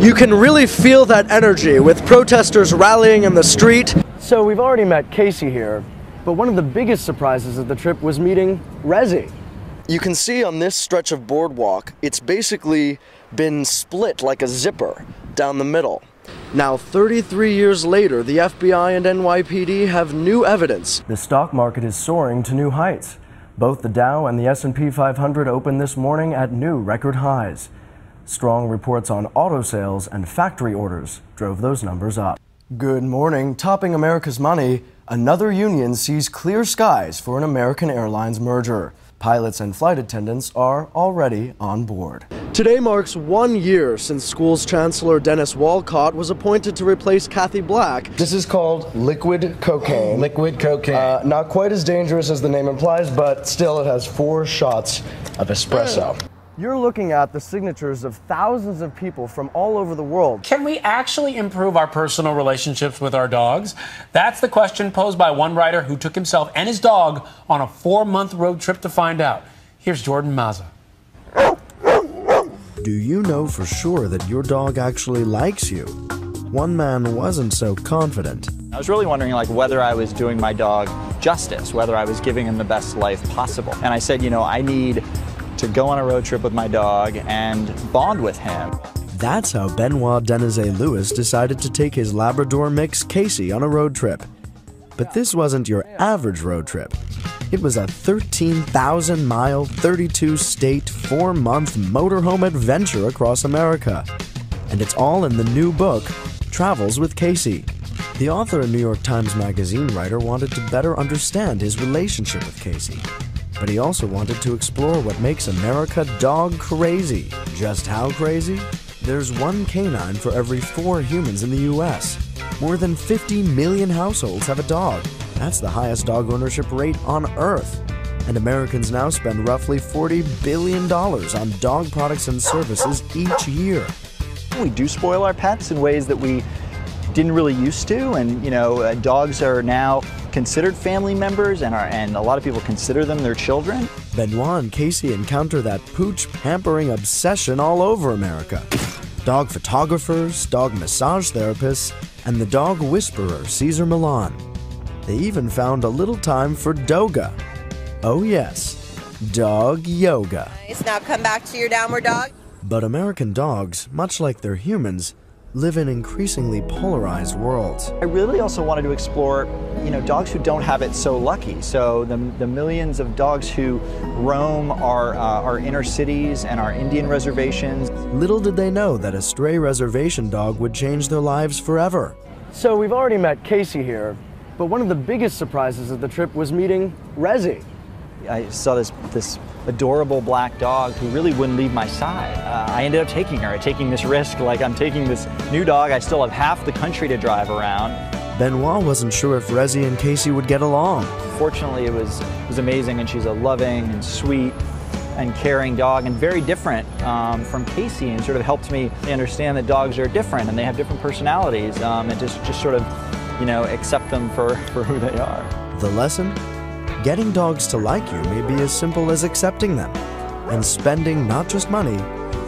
You can really feel that energy with protesters rallying in the street. So we've already met Casey here, but one of the biggest surprises of the trip was meeting Rezi. You can see on this stretch of boardwalk, it's basically been split like a zipper down the middle. Now, 33 years later, the FBI and NYPD have new evidence. The stock market is soaring to new heights. Both the Dow and the S&P 500 opened this morning at new record highs. Strong reports on auto sales and factory orders drove those numbers up. Good morning. Topping America's money, another union sees clear skies for an American Airlines merger. Pilots and flight attendants are already on board. Today marks 1 year since school's chancellor Dennis Walcott was appointed to replace Kathy Black. This is called liquid cocaine. Liquid cocaine. Not quite as dangerous as the name implies, but still it has 4 shots of espresso. You're looking at the signatures of thousands of people from all over the world. Can we actually improve our personal relationships with our dogs? That's the question posed by one writer who took himself and his dog on a 4-month road trip to find out. Here's Jordan Mazza. Do you know for sure that your dog actually likes you? One man wasn't so confident. I was really wondering whether I was doing my dog justice, whether I was giving him the best life possible. And I said, I need to go on a road trip with my dog and bond with him. That's how Benoit Denizet-Lewis decided to take his Labrador mix Casey on a road trip. But this wasn't your average road trip. It was a 13,000-mile, 32-state, 4-month motorhome adventure across America. And it's all in the new book, Travels with Casey. The author and New York Times Magazine writer wanted to better understand his relationship with Casey. But he also wanted to explore what makes America dog crazy. Just how crazy? There's 1 canine for every 4 humans in the U.S. More than 50 million households have a dog. That's the highest dog ownership rate on Earth. And Americans now spend roughly $40 billion on dog products and services each year. We do spoil our pets in ways that we didn't really used to, and dogs are now considered family members, and a lot of people consider them their children. Benoit and Casey encounter that pooch pampering obsession all over America. Dog photographers, dog massage therapists, and the dog whisperer Cesar Millan. They even found a little time for doga. Oh yes, dog yoga. Now come back to your downward dog. But American dogs, much like their humans, live in increasingly polarized worlds. I really also wanted to explore, dogs who don't have it so lucky. So the millions of dogs who roam our inner cities and our Indian reservations. Little did they know that a stray reservation dog would change their lives forever. So we've already met Casey here, but one of the biggest surprises of the trip was meeting Rezi. I saw this adorable black dog who really wouldn't leave my side. I ended up taking her, taking this risk, I'm taking this new dog. I still have half the country to drive around. Benoit wasn't sure if Rezi and Casey would get along. Fortunately, it was amazing, and she's a loving and sweet and caring dog, and very different from Casey, and sort of helped me understand that dogs are different and they have different personalities, and just sort of, accept them for who they are. The lesson? Getting dogs to like you may be as simple as accepting them and spending not just money,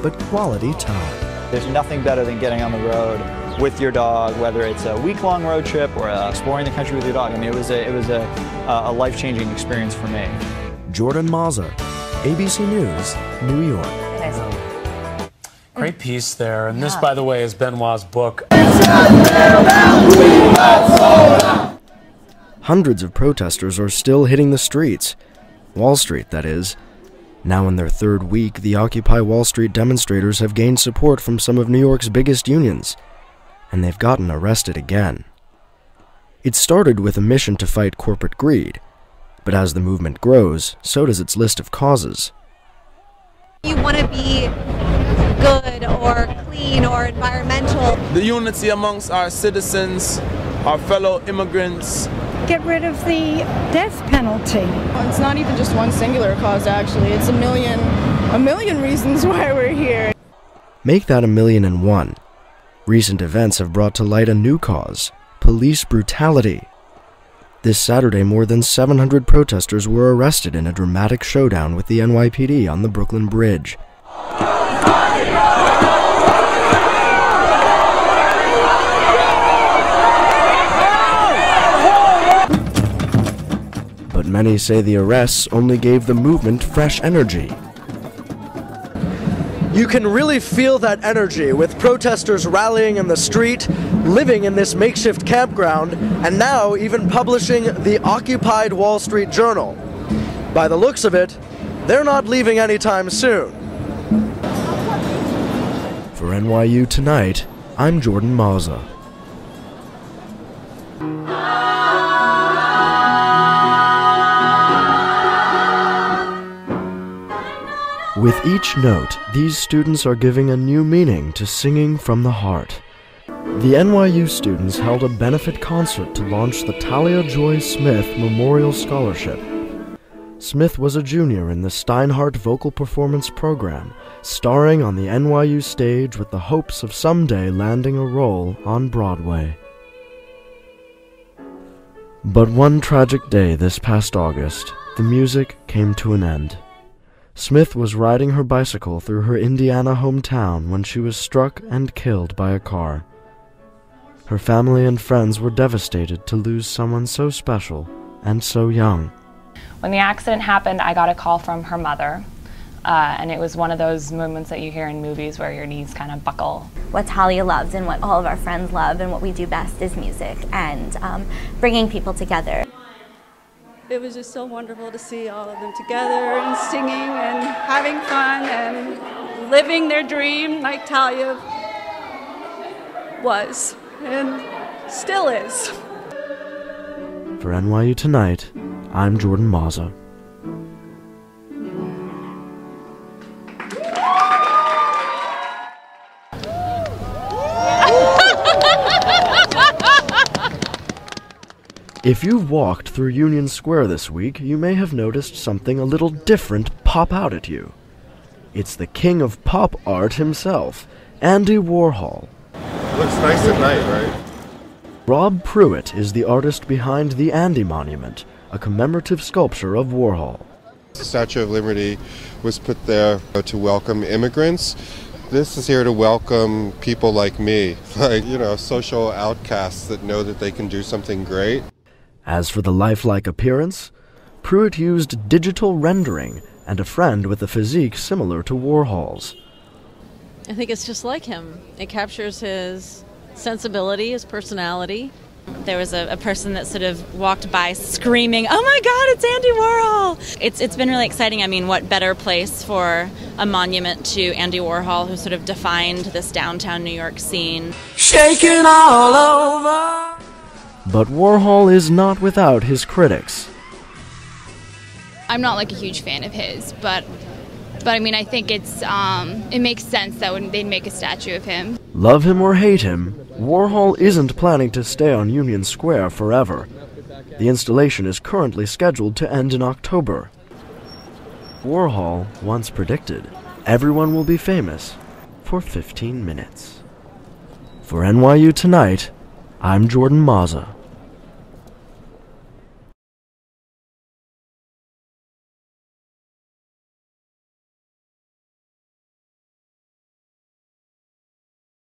but quality time. There's nothing better than getting on the road with your dog, whether it's a week-long road trip or exploring the country with your dog. I mean, it was a life-changing experience for me. Jordan Mazza, ABC News, New York. Great piece there. And this, by the way, is Benoit's book. Hundreds of protesters are still hitting the streets. Wall Street, that is. Now in their 3rd week, the Occupy Wall Street demonstrators have gained support from some of New York's biggest unions, and they've gotten arrested again. It started with a mission to fight corporate greed, but as the movement grows, so does its list of causes. You want to be good or clean or environmental. The unity amongst our citizens, our fellow immigrants. Get rid of the death penalty. It's not even just one singular cause, actually. It's a million reasons why we're here. Make that 1,000,001. Recent events have brought to light a new cause: police brutality. This Saturday, more than 700 protesters were arrested in a dramatic showdown with the NYPD on the Brooklyn Bridge. but many say the arrests only gave the movement fresh energy. You can really feel that energy with protesters rallying in the street, living in this makeshift campground, and now even publishing the occupied Wall Street Journal. By the looks of it, they're not leaving anytime soon. For NYU Tonight, I'm Jordan Mazza. With each note, these students are giving a new meaning to singing from the heart. The NYU students held a benefit concert to launch the Talia Joy Smith Memorial Scholarship. Smith was a junior in the Steinhardt Vocal Performance Program, starring on the NYU stage with the hopes of someday landing a role on Broadway. But one tragic day this past August, the music came to an end. Smith was riding her bicycle through her Indiana hometown when she was struck and killed by a car. Her family and friends were devastated to lose someone so special and so young. When the accident happened, I got a call from her mother, and it was one of those moments that you hear in movies where your knees kind of buckle. What Talia loves and what all of our friends love and what we do best is music and bringing people together. It was just so wonderful to see all of them together and singing and having fun and living their dream like Talia was and still is. For NYU Tonight, I'm Jordan Mazza. If you've walked through Union Square this week, you may have noticed something a little different pop out at you. It's the king of pop art himself, Andy Warhol. Looks nice at night, right? Rob Pruitt is the artist behind the Andy Monument, a commemorative sculpture of Warhol. The Statue of Liberty was put there to welcome immigrants. This is here to welcome people like me, like, social outcasts that know that they can do something great. As for the lifelike appearance, Pruitt used digital rendering and a friend with a physique similar to Warhol's. I think it's just like him. It captures his sensibility, his personality. There was a person that sort of walked by screaming, "Oh my God, it's Andy Warhol!" It's been really exciting. I mean, what better place for a monument to Andy Warhol, who sort of defined this downtown New York scene. Shaking all over. But Warhol is not without his critics. I'm not like a huge fan of his, but I mean, I think it makes sense that when they'd make a statue of him. Love him or hate him, Warhol isn't planning to stay on Union Square forever. The installation is currently scheduled to end in October. Warhol once predicted, everyone will be famous for 15 minutes. For NYU Tonight, I'm Jordan Mazza.